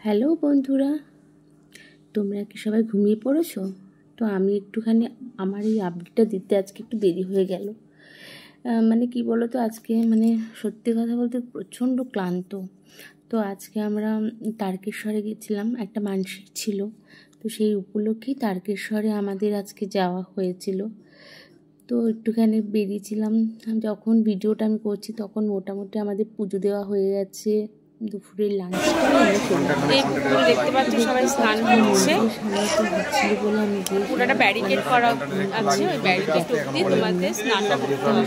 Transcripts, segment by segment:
Hello বন্ধুরা, তোমরা কি সবাই ঘুমিয়ে পড়েছো? তো আমি একটুখানি আমার এই আপডেটটা দিতে আজকে একটু দেরি হয়ে গেল। মানে কি বলো তো, আজকে মানে সত্যি কথা বলতে প্রচণ্ড ক্লান্ত। তো আজকে আমরা তারকেশ্বরে গেছিলাম, একটা মানসিক ছিল, তো সেই উপলক্ষেই তারকেশ্বরে আমাদের আজকে যাওয়া হয়েছিল। তো একটুখানি বেরিয়েছিলাম, যখন ভিডিওটা আমি করছি তখন মোটামুটি আমাদের পুজো দেওয়া হয়ে গেছে। দুপুরের লাঞ্চ দেখতে পাচ্ছি সবাই স্নান করছে। পুরোটা ব্যারিকেড করা আছে, ওই ব্যারিকেড অব্দি তোমাদের স্নানটা করতে হবে।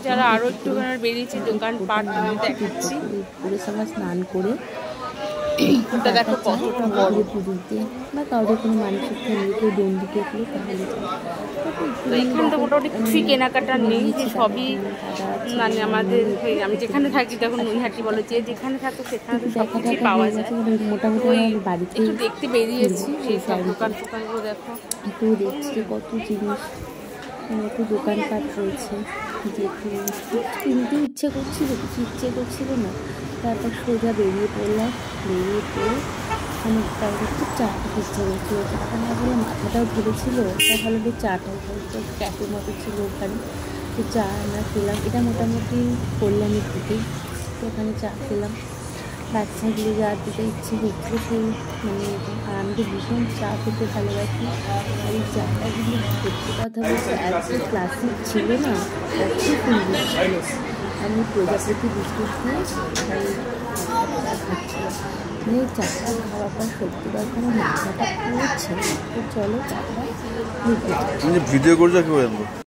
যারা আরো একটু বেরিয়েছে দোকানপাট দেখাচ্ছি, পুরো সবাই স্নান করে দেখো কতটা বড় পুজোতে বা কাউকে কোনো মানসিক থাকলে কেউ দণ্ডি কেটলে তাহলে তো এখানে তো মোটামুটি কিছুই কেনাকাটা নেই, যে সবই মানে আমাদের আমি যেখানে থাকি তখন নৈহাটি বলো, যে যেখানে থাকো সেখানে তো সব কিছুই পাওয়া যায়। মোটামুটি বাড়িতে একটু দেখতে বেরিয়েছি, সেই সব দোকান টোকানগুলো দেখো, একটু দেখছি কত জিনিস, একটু দোকানপাট রয়েছে, যে একটু কিনতে ইচ্ছে করছিল, কিছু ইচ্ছে করছিল না। তারপর সোজা বেরিয়ে পড়লাম, বেরিয়ে পড়ে তারপর একটু চাটা ইচ্ছে করছিল, চাটা না বলে মাথাটাও ধরেছিল, তাহলে বেশ চাটাও তো ক্যাফে মতো ছিল ওখানে, তো চা আমরা খেলাম। এটা মোটামুটি কল্যাণীর দিকে, তো ওখানে চা খেলাম। বাচ্চাগুলো যার দিকে ইচ্ছে হচ্ছিল সেই মানে, আর আমি তো ভীষণ চা খেতে ভালোবাসি। আর এই চাটা কিন্তু সত্যি কথা বলতে এত ক্লাসিক ছিল না, এত সুন্দর ছিল। আমি প্রজাপতি বিস্কুট দিয়ে চা খাচ্ছিলাম, মানে এই চাটা খাওয়ার পর সত্যি কথা আমার মাথাটা পুরো ছিল। তো চলো চাটা ভিডিও করছো কি?